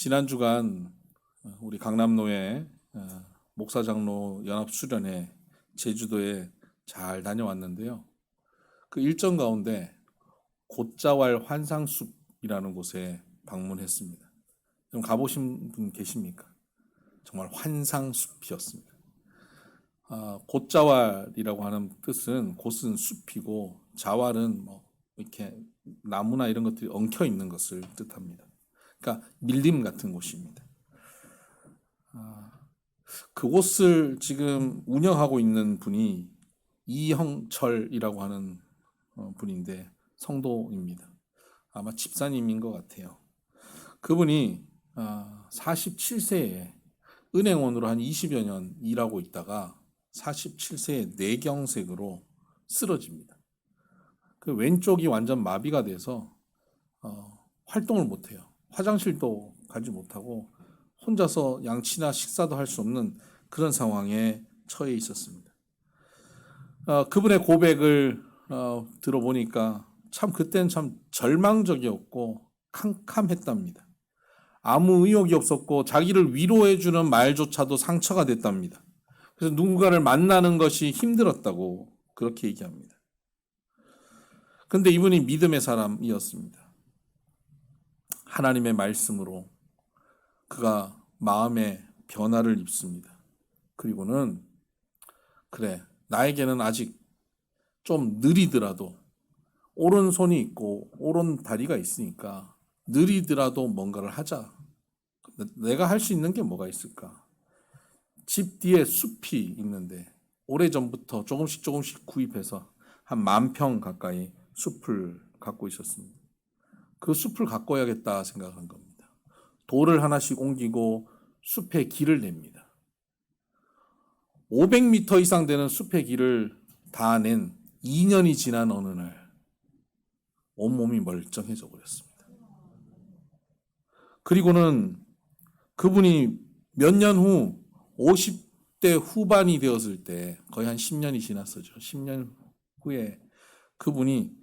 지난 주간 우리 강남노회 목사장로 연합수련회 제주도에 잘 다녀왔는데요. 그 일정 가운데 곶자왈 환상숲이라는 곳에 방문했습니다. 좀 가보신 분 계십니까? 정말 환상숲이었습니다. 곶자왈이라고 하는 뜻은 곶은 숲이고 자왈은 이렇게 나무나 이런 것들이 엉켜 있는 것을 뜻합니다. 그러니까 밀림 같은 곳입니다. 그곳을 지금 운영하고 있는 분이 이형철이라고 하는 분인데 성도입니다. 아마 집사님인 것 같아요. 그분이 47세에 은행원으로 한 20여 년 일하고 있다가 47세에 뇌경색으로 쓰러집니다. 그 왼쪽이 완전 마비가 돼서 활동을 못해요. 화장실도 가지 못하고 혼자서 양치나 식사도 할 수 없는 그런 상황에 처해 있었습니다. 그분의 고백을 들어보니까 참 그때는 참 절망적이었고 캄캄했답니다. 아무 의욕이 없었고 자기를 위로해주는 말조차도 상처가 됐답니다. 그래서 누군가를 만나는 것이 힘들었다고 그렇게 얘기합니다. 근데 이분이 믿음의 사람이었습니다. 하나님의 말씀으로 그가 마음의 변화를 입습니다. 그리고는 그래, 나에게는 아직 좀 느리더라도 오른손이 있고 오른다리가 있으니까 느리더라도 뭔가를 하자. 내가 할 수 있는 게 뭐가 있을까? 집 뒤에 숲이 있는데 오래전부터 조금씩 구입해서 한 10,000평 가까이 숲을 갖고 있었습니다. 그 숲을 가꿔야겠다 생각한 겁니다. 돌을 하나씩 옮기고 숲에 길을 냅니다. 500m 이상 되는 숲의 길을 다 낸 2년이 지난 어느 날 온몸이 멀쩡해져 버렸습니다. 그리고는 그분이 몇 년 후 50대 후반이 되었을 때 거의 한 10년이 지났었죠. 10년 후에 그분이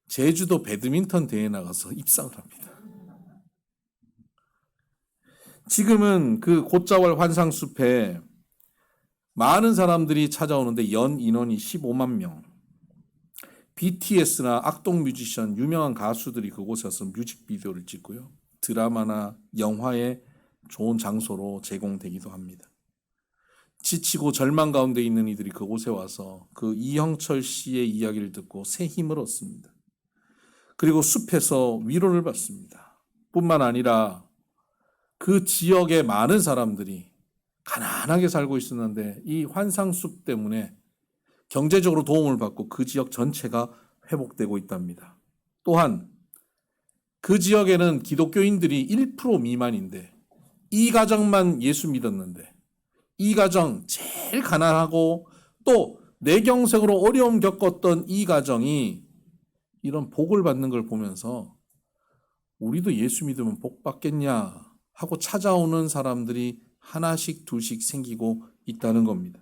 제주도 배드민턴 대회에 나가서 입상을 합니다. 지금은 그 곶자왈 환상숲에 많은 사람들이 찾아오는데 연 인원이 15만 명. BTS나 악동 뮤지션, 유명한 가수들이 그곳에 와서 뮤직비디오를 찍고요. 드라마나 영화의 좋은 장소로 제공되기도 합니다. 지치고 절망 가운데 있는 이들이 그곳에 와서 그 이형철 씨의 이야기를 듣고 새 힘을 얻습니다. 그리고 숲에서 위로를 받습니다. 뿐만 아니라 그 지역의 많은 사람들이 가난하게 살고 있었는데 이 환상숲 때문에 경제적으로 도움을 받고 그 지역 전체가 회복되고 있답니다. 또한 그 지역에는 기독교인들이 1% 미만인데 이 가정만 예수 믿었는데 이 가정 제일 가난하고 또 뇌경색으로 어려움 겪었던 이 가정이 이런 복을 받는 걸 보면서 우리도 예수 믿으면 복 받겠냐 하고 찾아오는 사람들이 하나씩 둘씩 생기고 있다는 겁니다.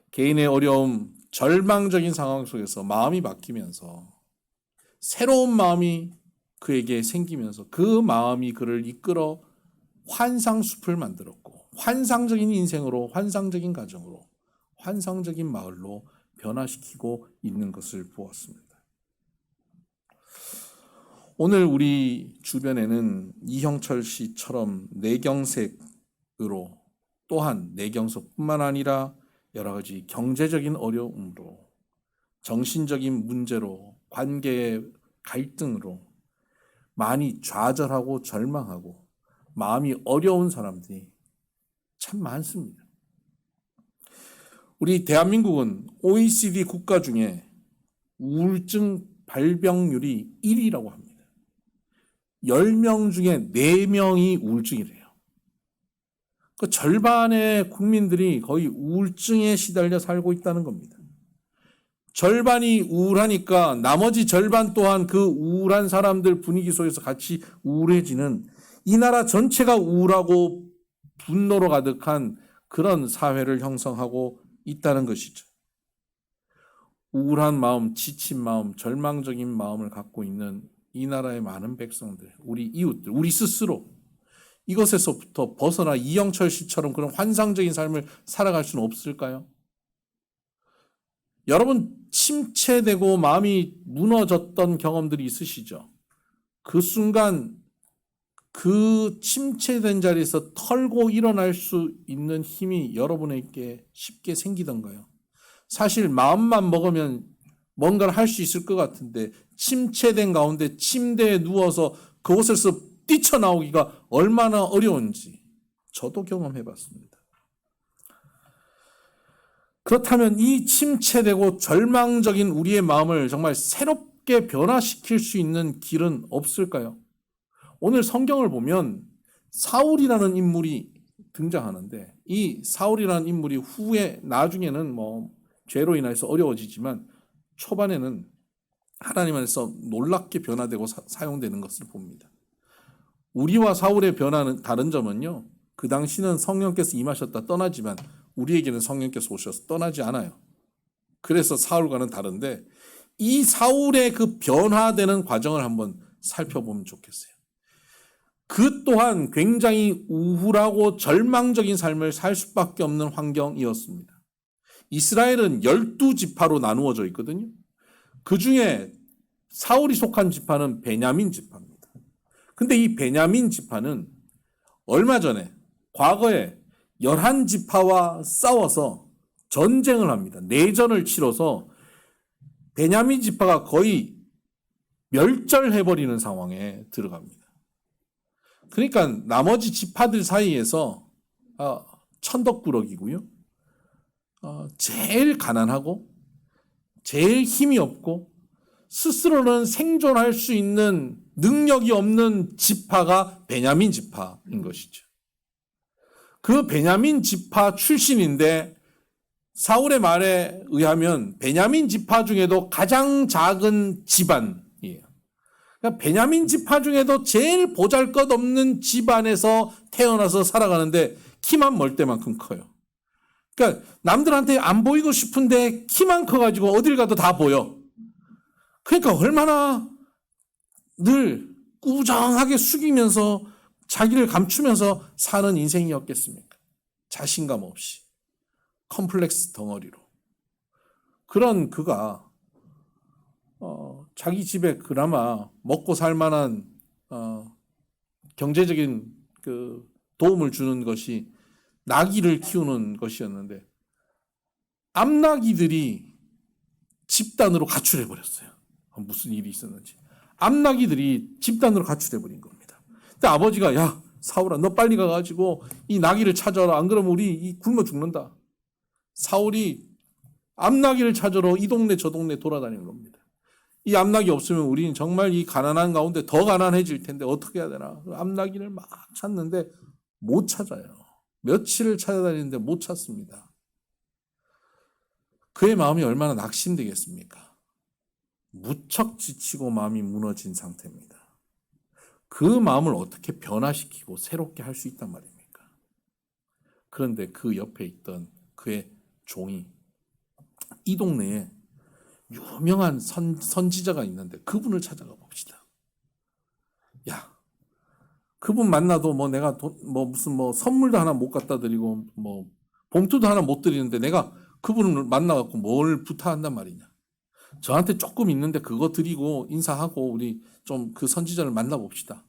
개인의 어려움, 절망적인 상황 속에서 마음이 바뀌면서 새로운 마음이 그에게 생기면서 그 마음이 그를 이끌어 환상숲을 만들었고 환상적인 인생으로, 환상적인 가정으로, 환상적인 마을로 변화시키고 있는 것을 보았습니다. 오늘 우리 주변에는 이형철 씨처럼 뇌경색으로 또한 뇌경색뿐만 아니라 여러 가지 경제적인 어려움으로 정신적인 문제로 관계의 갈등으로 많이 좌절하고 절망하고 마음이 어려운 사람들이 참 많습니다. 우리 대한민국은 OECD 국가 중에 우울증 발병률이 1위라고 합니다. 10명 중에 4명이 우울증이래요. 그 절반의 국민들이 거의 우울증에 시달려 살고 있다는 겁니다. 절반이 우울하니까 나머지 절반 또한 그 우울한 사람들 분위기 속에서 같이 우울해지는 이 나라 전체가 우울하고 분노로 가득한 그런 사회를 형성하고 있다는 것이죠. 우울한 마음, 지친 마음, 절망적인 마음을 갖고 있는 이 나라의 많은 백성들, 우리 이웃들, 우리 스스로 이것에서부터 벗어나 이영철 씨처럼 그런 환상적인 삶을 살아갈 수는 없을까요? 여러분, 침체되고 마음이 무너졌던 경험들이 있으시죠? 그 순간 그 침체된 자리에서 털고 일어날 수 있는 힘이 여러분에게 쉽게 생기던가요? 사실 마음만 먹으면 뭔가를 할 수 있을 것 같은데 침체된 가운데 침대에 누워서 그곳에서 뛰쳐나오기가 얼마나 어려운지 저도 경험해 봤습니다. 그렇다면 이 침체되고 절망적인 우리의 마음을 정말 새롭게 변화시킬 수 있는 길은 없을까요? 오늘 성경을 보면 사울이라는 인물이 등장하는데 이 사울이라는 인물이 후에 나중에는 죄로 인해서 어려워지지만 초반에는 하나님 안에서 놀랍게 변화되고 사용되는 것을 봅니다. 우리와 사울의 변화는 다른 점은요. 그 당시는 성령께서 임하셨다 떠나지만 우리에게는 성령께서 오셔서 떠나지 않아요. 그래서 사울과는 다른데 이 사울의 그 변화되는 과정을 한번 살펴보면 좋겠어요. 그 또한 굉장히 우울하고 절망적인 삶을 살 수밖에 없는 환경이었습니다. 이스라엘은 12지파로 나누어져 있거든요. 그 중에 사울이 속한 지파는 베냐민 지파입니다. 근데 이 베냐민 지파는 얼마 전에 과거에 11지파와 싸워서 전쟁을 합니다. 내전을 치러서 베냐민 지파가 거의 멸절해버리는 상황에 들어갑니다. 그러니까 나머지 지파들 사이에서 천덕꾸러기고요. 제일 가난하고 제일 힘이 없고 스스로는 생존할 수 있는 능력이 없는 지파가 베냐민 지파인 것이죠. 그 베냐민 지파 출신인데 사울의 말에 의하면 베냐민 지파 중에도 가장 작은 집안이에요. 그러니까 베냐민 지파 중에도 제일 보잘것없는 집안에서 태어나서 살아가는데 키만 멀 때만큼 커요. 그러니까 남들한테 안 보이고 싶은데 키만 커가지고 어딜 가도 다 보여. 그러니까 얼마나 늘 꾸정하게 숙이면서 자기를 감추면서 사는 인생이었겠습니까? 자신감 없이 컴플렉스 덩어리로. 그런 그가 자기 집에 그나마 먹고 살 만한 경제적인 그 도움을 주는 것이 나귀를 키우는 것이었는데 암나귀들이 집단으로 가출해 버렸어요. 무슨 일이 있었는지. 암나귀들이 집단으로 가출해 버린 겁니다. 근데 아버지가 야 사울아 너 빨리 가가지고 이 나귀를 찾아라. 안 그러면 우리 굶어 죽는다. 사울이 암나귀를 찾으러 이 동네 저 동네 돌아다니는 겁니다. 이 암나귀 없으면 우리는 정말 이 가난한 가운데 더 가난해질 텐데 어떻게 해야 되나. 암나귀를 막 찾는데 못 찾아요. 며칠을 찾아다니는데 못 찾습니다. 그의 마음이 얼마나 낙심되겠습니까? 무척 지치고 마음이 무너진 상태입니다. 그 마음을 어떻게 변화시키고 새롭게 할 수 있단 말입니까? 그런데 그 옆에 있던 그의 종이 이 동네에 유명한 선지자가 있는데 그분을 찾아가 봅시다. 야, 그분 만나도 내가 무슨 선물도 하나 못 갖다 드리고 봉투도 하나 못 드리는데 내가 그분을 만나갖고 뭘 부탁한단 말이냐. 저한테 조금 있는데 그거 드리고 인사하고 우리 좀 그 선지자를 만나봅시다.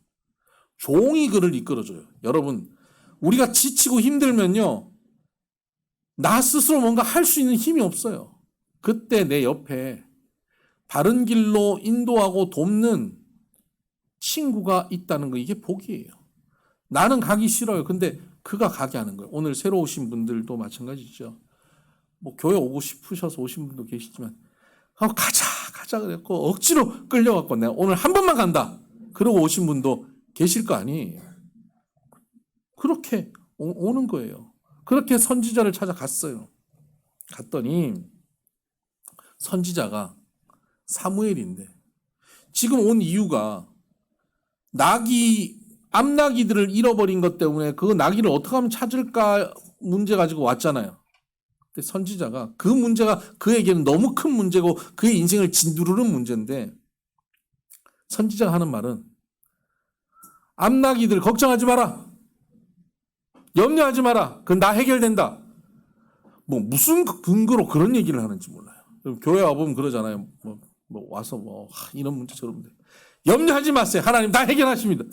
종이 그를 이끌어줘요. 여러분, 우리가 지치고 힘들면요. 나 스스로 뭔가 할 수 있는 힘이 없어요. 그때 내 옆에 바른 길로 인도하고 돕는 친구가 있다는 거 이게 복이에요. 나는 가기 싫어요. 근데 그가 가게 하는 거예요. 오늘 새로 오신 분들도 마찬가지죠. 교회 오고 싶으셔서 오신 분도 계시지만 가자 그랬고 억지로 끌려갖고 내가 오늘 한 번만 간다. 그러고 오신 분도 계실 거 아니에요. 그렇게 오는 거예요. 그렇게 선지자를 찾아갔어요. 갔더니 선지자가 사무엘인데 지금 온 이유가 암나귀들을 잃어버린 것 때문에 그 나귀를 어떻게 하면 찾을까 문제 가지고 왔잖아요. 근데 선지자가 그 문제가 그에게는 너무 큰 문제고 그의 인생을 짓누르는 문제인데 선지자가 하는 말은 암나귀들 걱정하지 마라. 염려하지 마라. 그건 나 해결된다. 뭐 무슨 근거로 그런 얘기를 하는지 몰라요. 교회 와보면 그러잖아요. 와서 이런 문제 저런 문제. 염려하지 마세요. 하나님 다 해결하십니다.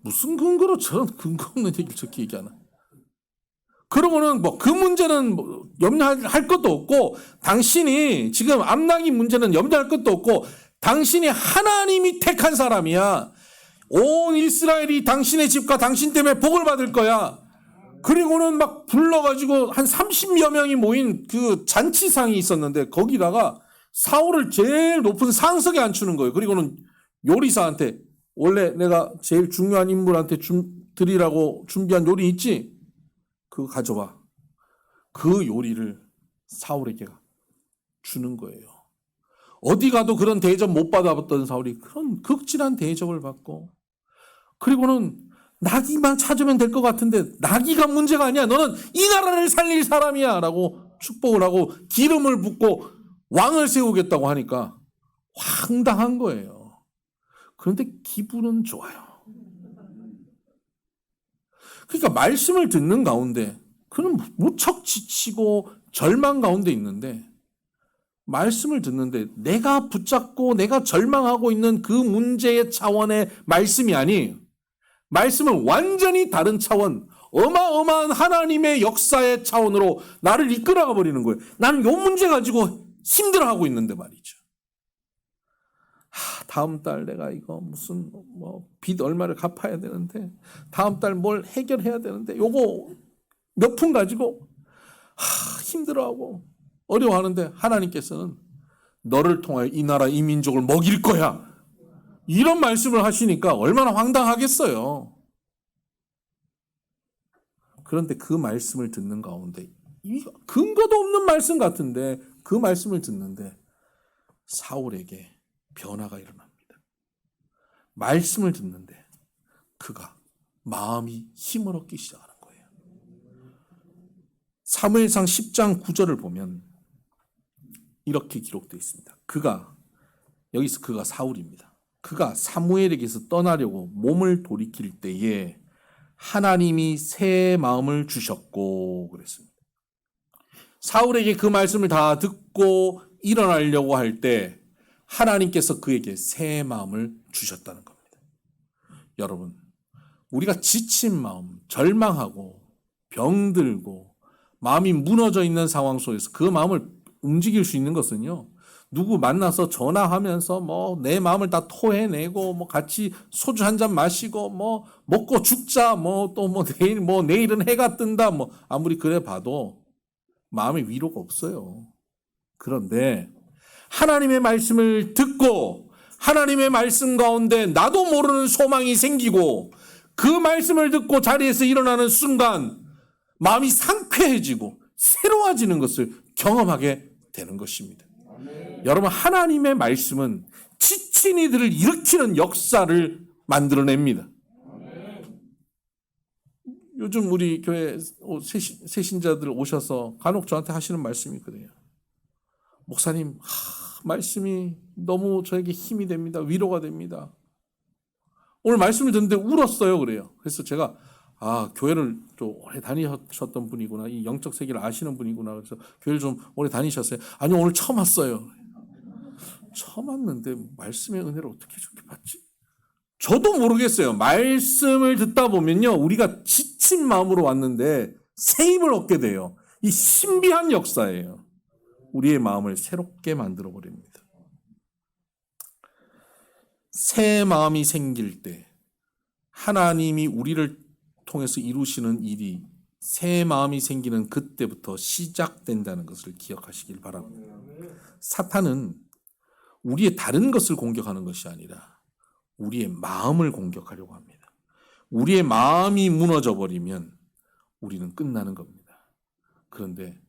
무슨 근거로 저런 근거 없는 얘기를 저렇게 얘기하나. 그러고는 그 문제는 염려할 것도 없고, 당신이 지금 암나기 문제는 염려할 것도 없고, 당신이 하나님이 택한 사람이야. 온 이스라엘이 당신의 집과 당신 때문에 복을 받을 거야. 그리고는 막 불러가지고 한 30여 명이 모인 그 잔치상이 있었는데, 거기다가 사울을 제일 높은 상석에 앉추는 거예요. 그리고는 요리사한테, 원래 내가 제일 중요한 인물한테 드리라고 준비한 요리 있지? 그거 가져와. 그 요리를 사울에게 주는 거예요. 어디 가도 그런 대접 못 받아봤던 사울이 그런 극진한 대접을 받고, 그리고는 나귀만 찾으면 될 것 같은데 나귀가 문제가 아니야. 너는 이 나라를 살릴 사람이야. 라고 축복을 하고 기름을 붓고 왕을 세우겠다고 하니까 황당한 거예요. 그런데 기분은 좋아요. 그러니까 말씀을 듣는 가운데 그는 무척 지치고 절망 가운데 있는데, 말씀을 듣는데 내가 붙잡고 내가 절망하고 있는 그 문제의 차원의 말씀이 아니에요. 말씀은 완전히 다른 차원, 어마어마한 하나님의 역사의 차원으로 나를 이끌어가 버리는 거예요. 나는 이 문제 가지고 힘들어하고 있는데 말이죠. 다음 달 내가 이거 무슨 빚 얼마를 갚아야 되는데, 다음 달 뭘 해결해야 되는데, 요거 몇 푼 가지고 힘들어하고 어려워하는데, 하나님께서는 너를 통하여 이 나라 이 민족을 먹일 거야. 이런 말씀을 하시니까 얼마나 황당하겠어요. 그런데 그 말씀을 듣는 가운데, 근거도 없는 말씀 같은데 그 말씀을 듣는데 사울에게 변화가 일어납니다. 말씀을 듣는데 그가 마음이 힘을 얻기 시작하는 거예요. 사무엘상 10장 9절을 보면 이렇게 기록되어 있습니다. 여기서 그가 사울입니다. 그가 사무엘에게서 떠나려고 몸을 돌이킬 때에 하나님이 새 마음을 주셨고 그랬습니다. 사울에게 그 말씀을 다 듣고 일어나려고 할 때 하나님께서 그에게 새 마음을 주셨다는 겁니다. 여러분, 우리가 지친 마음, 절망하고 병들고 마음이 무너져 있는 상황 속에서 그 마음을 움직일 수 있는 것은요, 누구 만나서 전화하면서 내 마음을 다 토해내고 같이 소주 한 잔 마시고 먹고 죽자 내일은 해가 뜬다 아무리 그래 봐도 마음의 위로가 없어요. 그런데 하나님의 말씀을 듣고 하나님의 말씀 가운데 나도 모르는 소망이 생기고 그 말씀을 듣고 자리에서 일어나는 순간 마음이 상쾌해지고 새로워지는 것을 경험하게 되는 것입니다. 여러분, 하나님의 말씀은 지친 이들을 일으키는 역사를 만들어냅니다. 요즘 우리 교회 새신자들 오셔서 간혹 저한테 하시는 말씀이 그래요. 목사님, 말씀이 너무 저에게 힘이 됩니다. 위로가 됩니다. 오늘 말씀을 듣는데 울었어요. 그래요. 그래서 제가 교회를 좀 오래 다니셨던 분이구나. 이 영적 세계를 아시는 분이구나. 그래서 교회를 좀 오래 다니셨어요. 아니요, 오늘 처음 왔어요. 처음 왔는데 말씀의 은혜를 어떻게 저렇게 받지? 저도 모르겠어요. 말씀을 듣다 보면요, 우리가 지친 마음으로 왔는데 새 힘을 얻게 돼요. 이 신비한 역사예요. 우리의 마음을 새롭게 만들어 버립니다. 새 마음이 생길 때 하나님이 우리를 통해서 이루시는 일이 새 마음이 생기는 그때부터 시작된다는 것을 기억하시길 바랍니다. 사탄은 우리의 다른 것을 공격하는 것이 아니라 우리의 마음을 공격하려고 합니다. 우리의 마음이 무너져 버리면 우리는 끝나는 겁니다. 그런데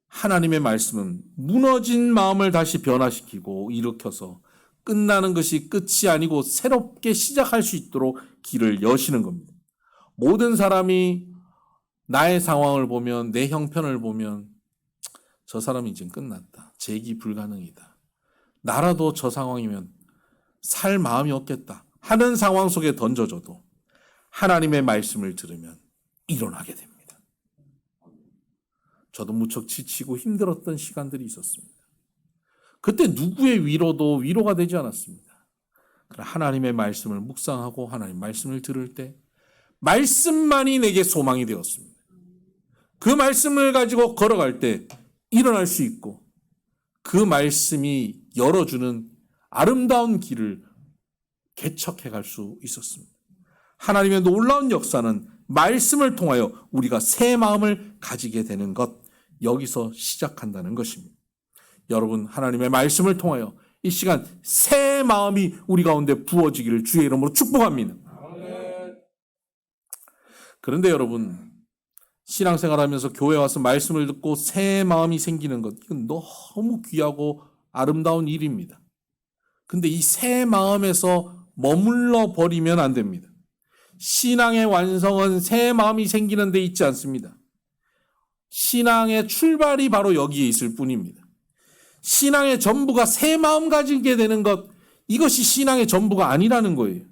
하나님의 말씀은 무너진 마음을 다시 변화시키고 일으켜서 끝나는 것이 끝이 아니고 새롭게 시작할 수 있도록 길을 여시는 겁니다. 모든 사람이 나의 상황을 보면, 내 형편을 보면 저 사람이 이제 끝났다. 재기 불가능이다. 나라도 저 상황이면 살 마음이 없겠다 하는 상황 속에 던져줘도 하나님의 말씀을 들으면 일어나게 됩니다. 저도 무척 지치고 힘들었던 시간들이 있었습니다. 그때 누구의 위로도 위로가 되지 않았습니다. 그러나 하나님의 말씀을 묵상하고 하나님 말씀을 들을 때 말씀만이 내게 소망이 되었습니다. 그 말씀을 가지고 걸어갈 때 일어날 수 있고 그 말씀이 열어주는 아름다운 길을 개척해 갈 수 있었습니다. 하나님의 놀라운 역사는 말씀을 통하여 우리가 새 마음을 가지게 되는 것, 여기서 시작한다는 것입니다. 여러분, 하나님의 말씀을 통하여 이 시간 새 마음이 우리 가운데 부어지기를 주의 이름으로 축복합니다. 그런데 여러분, 신앙생활하면서 교회 와서 말씀을 듣고 새 마음이 생기는 것, 이건 너무 귀하고 아름다운 일입니다. 근데 이 새 마음에서 머물러 버리면 안 됩니다. 신앙의 완성은 새 마음이 생기는 데 있지 않습니다. 신앙의 출발이 바로 여기에 있을 뿐입니다. 신앙의 전부가 새 마음 가지게 되는 것, 이것이 신앙의 전부가 아니라는 거예요.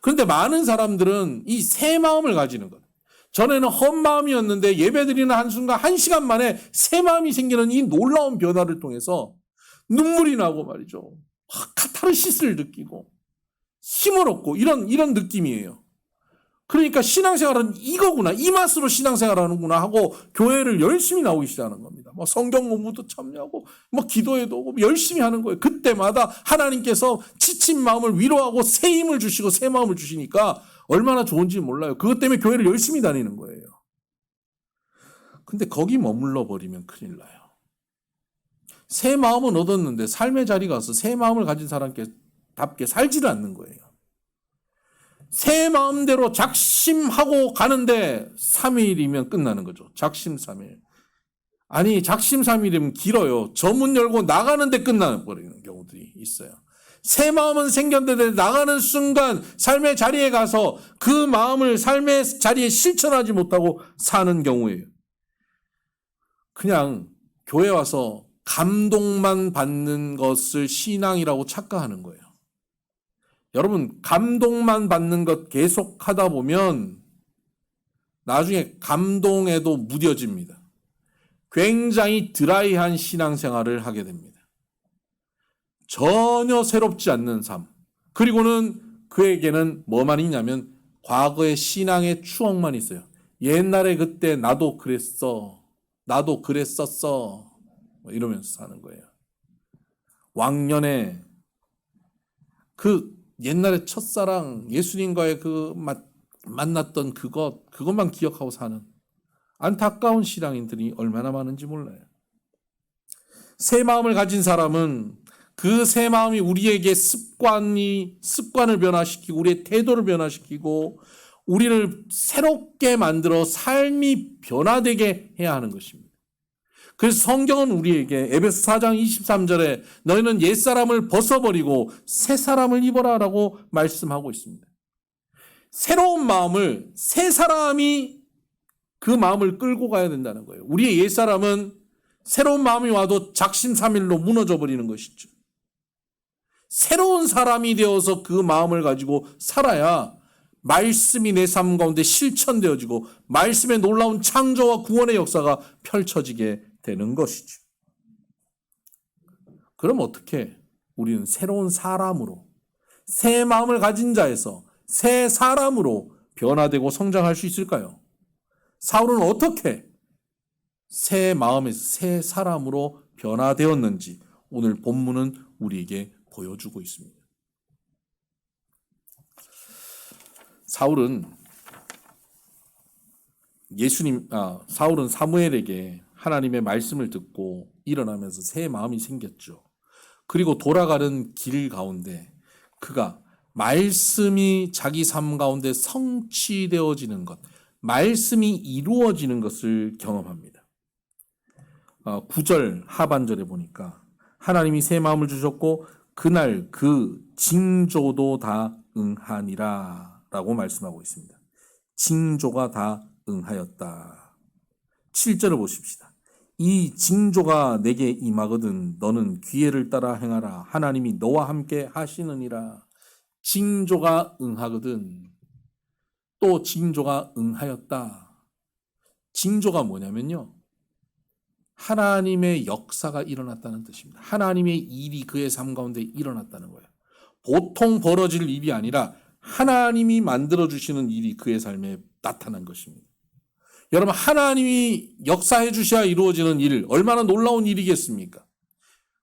그런데 많은 사람들은 이 새 마음을 가지는 것, 전에는 헛 마음이었는데 예배드리는 한순간 1시간 만에 새 마음이 생기는 이 놀라운 변화를 통해서 눈물이 나고 말이죠. 카타르시스를 느끼고 힘을 얻고 이런 느낌이에요. 그러니까 신앙생활은 이거구나, 이 맛으로 신앙생활하는구나 하고 교회를 열심히 나오기 시작하는 겁니다. 뭐 성경 공부도 참여하고 뭐 기도에도 오고 열심히 하는 거예요. 그때마다 하나님께서 지친 마음을 위로하고 새 힘을 주시고 새 마음을 주시니까 얼마나 좋은지 몰라요. 그것 때문에 교회를 열심히 다니는 거예요. 근데 거기 머물러 버리면 큰일 나요. 새 마음은 얻었는데 삶의 자리 가서 새 마음을 가진 사람답게 살지를 않는 거예요. 새 마음대로 작심하고 가는데 3일이면 끝나는 거죠. 작심 3일. 아니, 작심 3일이면 길어요. 저 문 열고 나가는데 끝나버리는 경우들이 있어요. 새 마음은 생겼는데 나가는 순간 삶의 자리에 가서 그 마음을 삶의 자리에 실천하지 못하고 사는 경우예요. 그냥 교회 와서 감동만 받는 것을 신앙이라고 착각하는 거예요. 여러분, 감동만 받는 것 계속 하다 보면 나중에 감동에도 무뎌집니다. 굉장히 드라이한 신앙생활을 하게 됩니다. 전혀 새롭지 않는 삶. 그리고는 그에게는 뭐만 있냐면 과거의 신앙의 추억만 있어요. 옛날에 그때 나도 그랬어. 나도 그랬었어. 이러면서 사는 거예요. 왕년에 그 옛날에 첫사랑, 예수님과의 그 만났던 그것만 기억하고 사는 안타까운 신앙인들이 얼마나 많은지 몰라요. 새 마음을 가진 사람은 그 새 마음이 우리에게 습관을 변화시키고 우리의 태도를 변화시키고 우리를 새롭게 만들어 삶이 변화되게 해야 하는 것입니다. 그래서 성경은 우리에게 에베소 4장 23절에 너희는 옛사람을 벗어버리고 새사람을 입어라 라고 말씀하고 있습니다. 새로운 마음을 새 사람이 그 마음을 끌고 가야 된다는 거예요. 우리의 옛사람은 새로운 마음이 와도 작심삼일로 무너져 버리는 것이죠. 새로운 사람이 되어서 그 마음을 가지고 살아야 말씀이 내 삶 가운데 실천되어지고 말씀의 놀라운 창조와 구원의 역사가 펼쳐지게 되는 것이죠. 그럼 어떻게 우리는 새로운 사람으로, 새 마음을 가진 자에서 새 사람으로 변화되고 성장할 수 있을까요? 사울은 어떻게 새 마음에서 새 사람으로 변화되었는지 오늘 본문은 우리에게 보여주고 있습니다. 사울은 사무엘에게 하나님의 말씀을 듣고 일어나면서 새 마음이 생겼죠. 그리고 돌아가는 길 가운데 그가 말씀이 자기 삶 가운데 성취되어지는 것, 말씀이 이루어지는 것을 경험합니다. 9절 하반절에 보니까 하나님이 새 마음을 주셨고 그날 그 징조도 다 응하니라 라고 말씀하고 있습니다. 징조가 다 응하였다. 7절을 보십시다. 이 징조가 내게 임하거든 너는 기회를 따라 행하라. 하나님이 너와 함께 하시느니라. 징조가 응하거든. 또 징조가 응하였다. 징조가 뭐냐면요, 하나님의 역사가 일어났다는 뜻입니다. 하나님의 일이 그의 삶 가운데 일어났다는 거예요. 보통 벌어질 일이 아니라 하나님이 만들어주시는 일이 그의 삶에 나타난 것입니다. 여러분, 하나님이 역사해 주셔야 이루어지는 일, 얼마나 놀라운 일이겠습니까?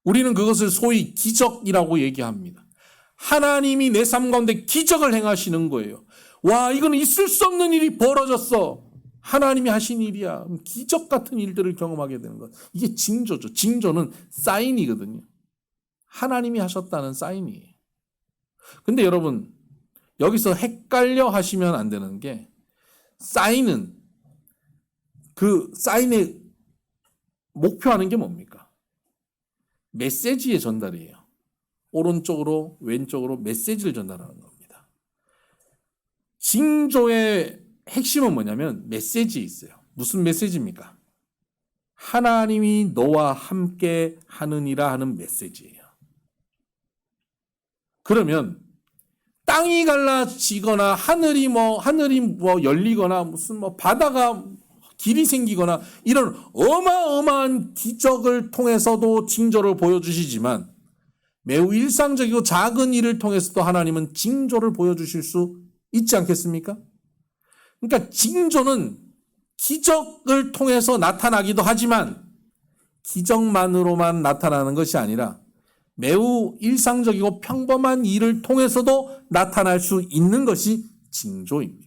우리는 그것을 소위 기적이라고 얘기합니다. 하나님이 내 삶 가운데 기적을 행하시는 거예요. 와, 이거는 있을 수 없는 일이 벌어졌어. 하나님이 하신 일이야. 기적 같은 일들을 경험하게 되는 것. 이게 징조죠. 징조는 사인이거든요. 하나님이 하셨다는 사인이에요. 근데 여러분, 여기서 헷갈려 하시면 안 되는 게, 사인은 그 사인의 목표하는 게 뭡니까? 메시지의 전달이에요. 오른쪽으로 왼쪽으로 메시지를 전달하는 겁니다. 징조의 핵심은 뭐냐면 메시지에 있어요. 무슨 메시지입니까? 하나님이 너와 함께 하느니라 하는 메시지예요. 그러면 땅이 갈라지거나 하늘이 열리거나 무슨 바다가 길이 생기거나 이런 어마어마한 기적을 통해서도 징조를 보여주시지만 매우 일상적이고 작은 일을 통해서도 하나님은 징조를 보여주실 수 있지 않겠습니까? 그러니까 징조는 기적을 통해서 나타나기도 하지만 기적만으로만 나타나는 것이 아니라 매우 일상적이고 평범한 일을 통해서도 나타날 수 있는 것이 징조입니다.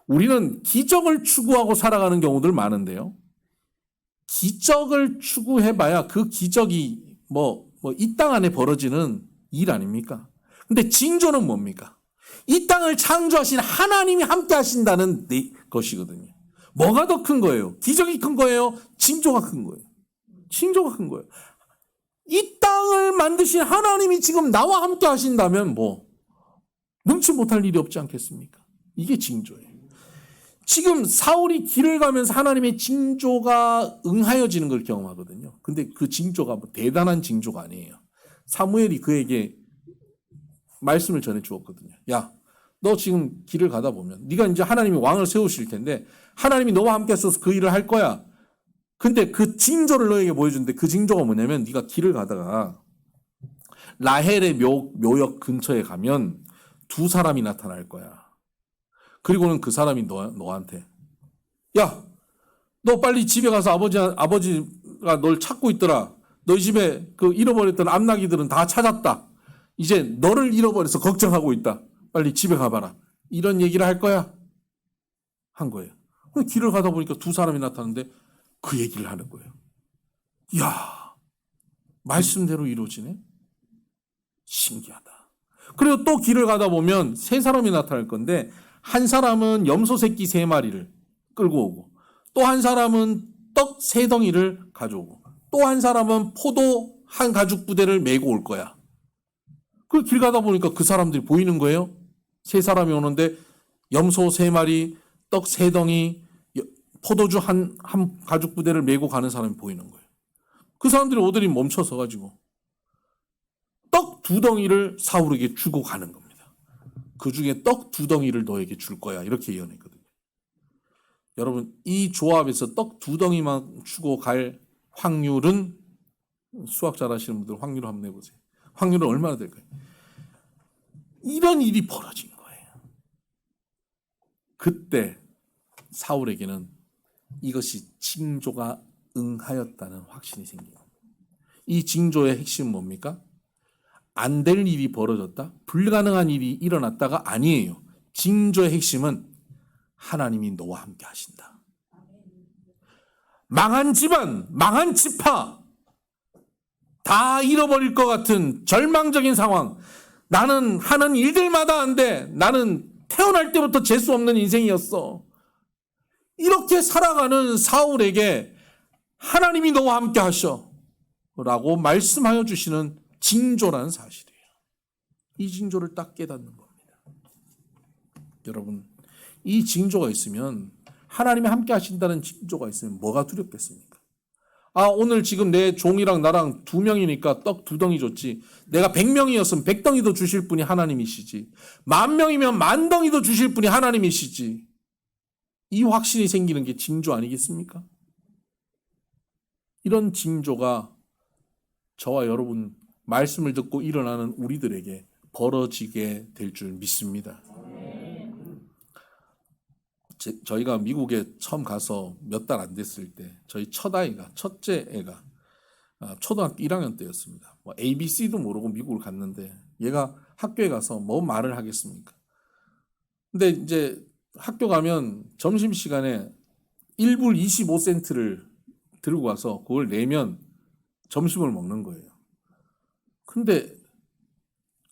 우리는 기적을 추구하고 살아가는 경우들 많은데요. 기적을 추구해봐야 그 기적이 이 땅 안에 벌어지는 일 아닙니까? 근데 징조는 뭡니까? 이 땅을 창조하신 하나님이 함께 하신다는 것이거든요. 뭐가 더 큰 거예요? 기적이 큰 거예요? 징조가 큰 거예요? 징조가 큰 거예요. 이 땅을 만드신 하나님이 지금 나와 함께 하신다면 능치 못할 일이 없지 않겠습니까? 이게 징조예요. 지금 사울이 길을 가면서 하나님의 징조가 응하여지는 걸 경험하거든요. 근데 그 징조가 대단한 징조가 아니에요. 사무엘이 그에게 말씀을 전해 주었거든요. 야, 너 지금 길을 가다 보면 네가 이제 하나님이 왕을 세우실 텐데 하나님이 너와 함께 있어서 그 일을 할 거야. 근데 그 징조를 너에게 보여주는데 그 징조가 뭐냐면 네가 길을 가다가 라헬의 묘역 근처에 가면 두 사람이 나타날 거야. 그리고는 그 사람이 너한테 야, 너 빨리 집에 가서 아버지가 널 찾고 있더라. 너희 집에 그 잃어버렸던 암나기들은 다 찾았다. 이제 너를 잃어버려서 걱정하고 있다. 빨리 집에 가봐라. 이런 얘기를 할 거야. 한 거예요. 길을 가다 보니까 두 사람이 나타났는데 그 얘기를 하는 거예요. 이야, 말씀대로 이루어지네? 신기하다. 그리고 또 길을 가다 보면 세 사람이 나타날 건데 한 사람은 염소 새끼 3마리를 끌고 오고 또 한 사람은 떡 3덩이를 가져오고 또 한 사람은 포도 한 가죽 부대를 메고 올 거야. 그 길 가다 보니까 그 사람들이 보이는 거예요. 세 사람이 오는데 염소 3마리, 떡 3덩이, 포도주 한 가죽 부대를 메고 가는 사람이 보이는 거예요. 그 사람들이 오더니 멈춰서 가지고 떡 2덩이를 사울에게 주고 가는 겁니다. 그 중에 떡 2덩이를 너에게 줄 거야. 이렇게 예언했거든요. 여러분, 이 조합에서 떡 2덩이만 주고 갈 확률은 수학 잘하시는 분들 확률을 한번 내보세요. 확률은 얼마나 될까요? 이런 일이 벌어진 거예요. 그때 사울에게는 이것이 징조가 응하였다는 확신이 생긴 겁니다. 이 징조의 핵심은 뭡니까? 안 될 일이 벌어졌다? 불가능한 일이 일어났다가 아니에요. 징조의 핵심은 하나님이 너와 함께 하신다. 망한 집안, 망한 지파, 다 잃어버릴 것 같은 절망적인 상황. 나는 하는 일들마다 안 돼. 나는 태어날 때부터 재수 없는 인생이었어. 이렇게 살아가는 사울에게 하나님이 너와 함께 하셔 라고 말씀하여 주시는 징조라는 사실이에요. 이 징조를 딱 깨닫는 겁니다. 여러분, 이 징조가 있으면, 하나님이 함께 하신다는 징조가 있으면 뭐가 두렵겠습니까? 오늘 지금 내 종이랑 나랑 2명이니까 떡 2덩이 줬지. 내가 100명이었으면 100덩이도 주실 분이 하나님이시지. 10,000명이면 10,000덩이도 주실 분이 하나님이시지. 이 확신이 생기는 게 징조 아니겠습니까? 이런 징조가 저와 여러분 말씀을 듣고 일어나는 우리들에게 벌어지게 될 줄 믿습니다. 저희가 미국에 처음 가서 몇 달 안 됐을 때 저희 첫째 애가 초등학교 1학년 때였습니다. 뭐 ABC도 모르고 미국을 갔는데 얘가 학교에 가서 뭐 말을 하겠습니까? 근데 이제 학교 가면 점심시간에 1불 25센트를 들고 와서 그걸 내면 점심을 먹는 거예요. 근데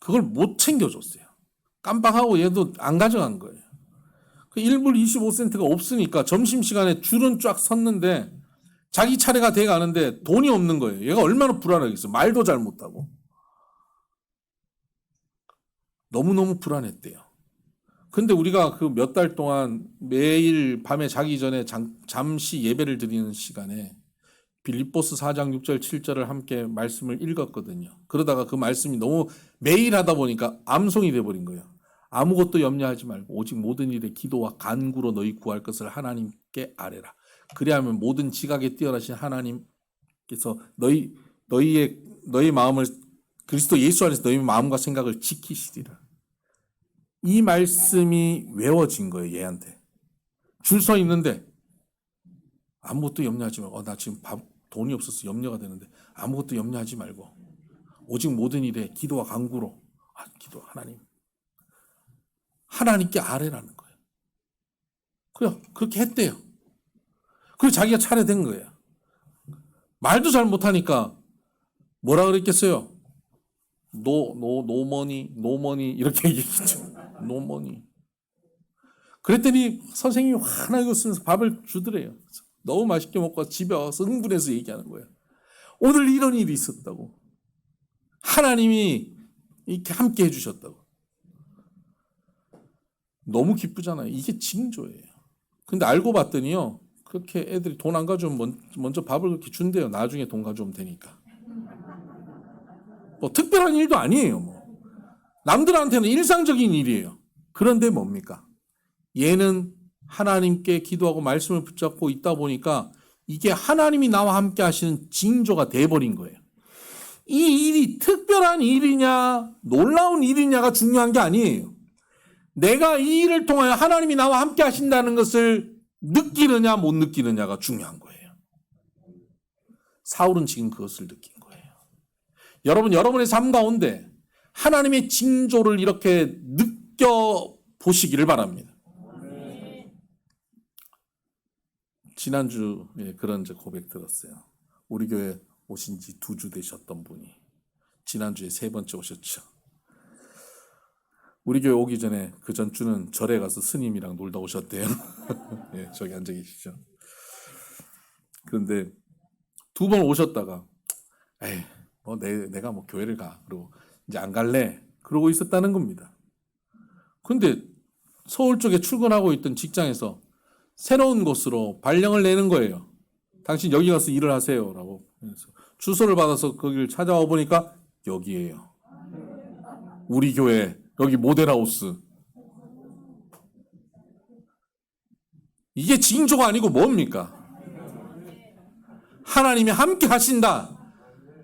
그걸 못 챙겨줬어요. 깜빡하고 얘도 안 가져간 거예요. 그 1불 25센트가 없으니까 점심시간에 줄은 쫙 섰는데 자기 차례가 돼 가는데 돈이 없는 거예요. 얘가 얼마나 불안하겠어요. 말도 잘 못하고. 너무너무 불안했대요. 근데 우리가 그 몇 달 동안 매일 밤에 자기 전에 잠시 예배를 드리는 시간에 빌립보스 4장 6절 7절을 함께 말씀을 읽었거든요. 그러다가 그 말씀이 너무 매일 하다 보니까 암송이 돼버린 거예요. 아무것도 염려하지 말고 오직 모든 일에 기도와 간구로 너희 구할 것을 하나님께 아뢰라. 그리하면 모든 지각에 뛰어나신 하나님께서 너희의 마음을 그리스도 예수 안에서 너희 마음과 생각을 지키시리라. 이 말씀이 외워진 거예요. 얘한테. 줄 서 있는데 아무것도 염려하지 말고 나 지금 돈이 없어서 염려가 되는데 아무것도 염려하지 말고 오직 모든 일에 기도와 간구로 기도 하나님께 아뢰라는 거예요. 그래요. 그렇게 했대요. 그리고 자기가 차례된 거예요. 말도 잘 못하니까 뭐라 그랬겠어요? 노머니 이렇게 얘기했죠. 노머니. 그랬더니 선생님이 환하게 웃으면서 밥을 주더래요. 너무 맛있게 먹고 집에 와서 흥분해서 얘기하는 거예요. 오늘 이런 일이 있었다고. 하나님이 이렇게 함께 해주셨다고. 너무 기쁘잖아요. 이게 징조예요. 근데 알고 봤더니요. 그렇게 애들이 돈 안 가져오면 먼저 밥을 그렇게 준대요. 나중에 돈 가져오면 되니까. 뭐 특별한 일도 아니에요. 뭐. 남들한테는 일상적인 일이에요. 그런데 뭡니까? 얘는 하나님께 기도하고 말씀을 붙잡고 있다 보니까 이게 하나님이 나와 함께 하시는 징조가 돼버린 거예요. 이 일이 특별한 일이냐 놀라운 일이냐가 중요한 게 아니에요. 내가 이 일을 통하여 하나님이 나와 함께 하신다는 것을 느끼느냐 못 느끼느냐가 중요한 거예요. 사울은 지금 그것을 느낀 거예요. 여러분의 삶 가운데 하나님의 징조를 이렇게 느껴보시기를 바랍니다. 지난주에 그런 고백 들었어요. 우리 교회 오신 지 2주 되셨던 분이 지난주에 3번째 오셨죠. 우리 교회 오기 전에 그 전주는 절에 가서 스님이랑 놀다 오셨대요. 예, 저기 앉아 계시죠. 그런데 2번 오셨다가 내가 교회를 가. 그리고 이제 안 갈래. 그러고 있었다는 겁니다. 근데 서울 쪽에 출근하고 있던 직장에서 새로운 곳으로 발령을 내는 거예요. 당신 여기 가서 일을 하세요. 라고. 주소를 받아서 거기를 찾아와 보니까 여기에요. 우리 교회 여기 모델하우스. 이게 징조가 아니고 뭡니까? 하나님이 함께 하신다.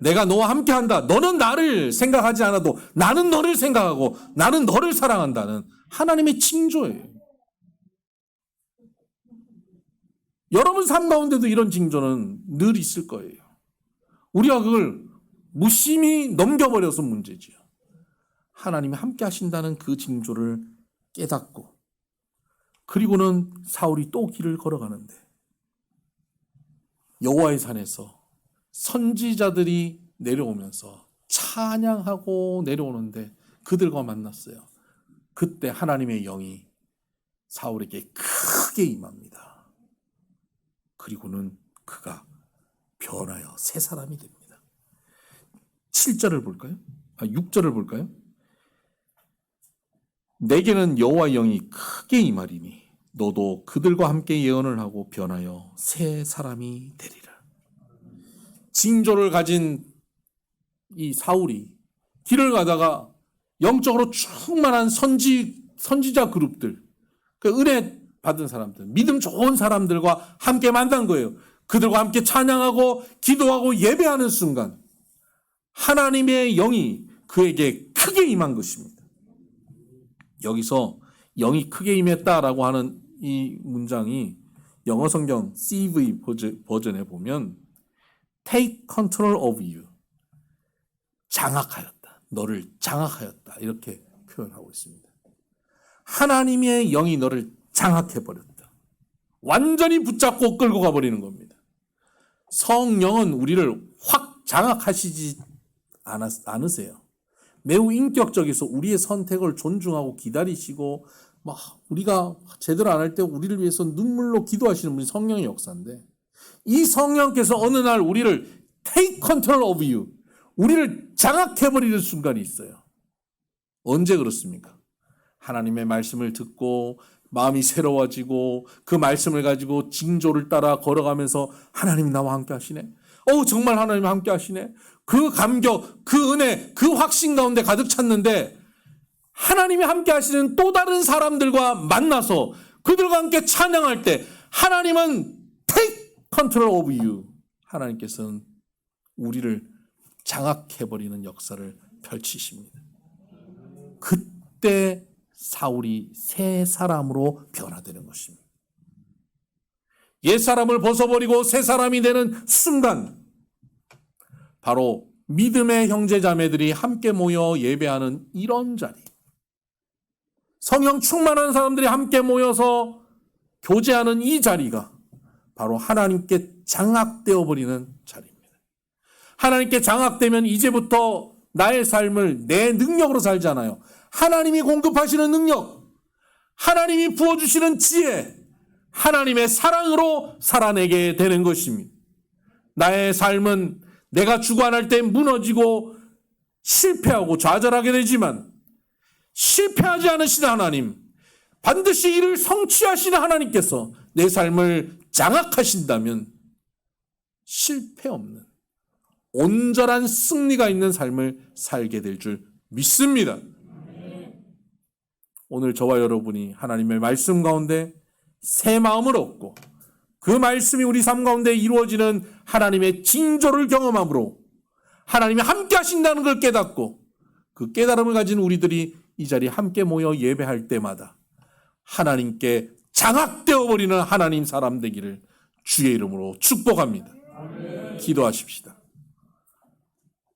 내가 너와 함께 한다. 너는 나를 생각하지 않아도 나는 너를 생각하고 나는 너를 사랑한다는 하나님의 징조예요. 여러분 삶 가운데도 이런 징조는 늘 있을 거예요. 우리가 그걸 무심히 넘겨버려서 문제지요. 하나님이 함께 하신다는 그 징조를 깨닫고 그리고는 사울이 또 길을 걸어가는데 여호와의 산에서 선지자들이 내려오면서 찬양하고 내려오는데 그들과 만났어요. 그때 하나님의 영이 사울에게 크게 임합니다. 그리고는 그가 변하여 새 사람이 됩니다. 7절을 볼까요? 6절을 볼까요? 내게는 여호와의 영이 크게 임하리니 너도 그들과 함께 예언을 하고 변하여 새 사람이 되리라. 징조를 가진 이 사울이 길을 가다가 영적으로 충만한 선지자 그룹들, 그 은혜 받은 사람들, 믿음 좋은 사람들과 함께 만난 거예요. 그들과 함께 찬양하고 기도하고 예배하는 순간 하나님의 영이 그에게 크게 임한 것입니다. 여기서 영이 크게 임했다라고 하는 이 문장이 영어 성경 CV 버전에 보면 take control of you, 장악하였다, 너를 장악하였다, 이렇게 표현하고 있습니다. 하나님의 영이 너를 장악해버렸다. 완전히 붙잡고 끌고 가버리는 겁니다. 성령은 우리를 확 장악하시지 않으세요. 매우 인격적이서 우리의 선택을 존중하고 기다리시고 막 우리가 제대로 안 할 때 우리를 위해서 눈물로 기도하시는 분이 성령의 역사인데, 이 성령께서 어느 날 우리를 take control of you, 우리를 장악해버리는 순간이 있어요. 언제 그렇습니까? 하나님의 말씀을 듣고 마음이 새로워지고 그 말씀을 가지고 징조를 따라 걸어가면서 하나님이 나와 함께 하시네. 정말 하나님이 함께 하시네. 그 감격, 그 은혜, 그 확신 가운데 가득 찼는데 하나님이 함께 하시는 또 다른 사람들과 만나서 그들과 함께 찬양할 때 하나님은 take control of you, 하나님께서는 우리를 장악해버리는 역사를 펼치십니다. 그때 사울이 새 사람으로 변화되는 것입니다. 옛 사람을 벗어버리고 새 사람이 되는 순간, 바로 믿음의 형제자매들이 함께 모여 예배하는 이런 자리, 성령 충만한 사람들이 함께 모여서 교제하는 이 자리가 바로 하나님께 장악되어 버리는 자리입니다. 하나님께 장악되면 이제부터 나의 삶을 내 능력으로 살잖아요. 하나님이 공급하시는 능력, 하나님이 부어주시는 지혜, 하나님의 사랑으로 살아내게 되는 것입니다. 나의 삶은 내가 주관할 때 무너지고 실패하고 좌절하게 되지만, 실패하지 않으시는 하나님, 반드시 이를 성취하시는 하나님께서 내 삶을 장악하신다면 실패 없는 온전한 승리가 있는 삶을 살게 될 줄 믿습니다. 오늘 저와 여러분이 하나님의 말씀 가운데 새 마음을 얻고 그 말씀이 우리 삶 가운데 이루어지는 하나님의 징조를 경험함으로 하나님이 함께 하신다는 걸 깨닫고, 그 깨달음을 가진 우리들이 이 자리에 함께 모여 예배할 때마다 하나님께 장악되어 버리는 하나님 사람 되기를 주의 이름으로 축복합니다. 기도하십시다.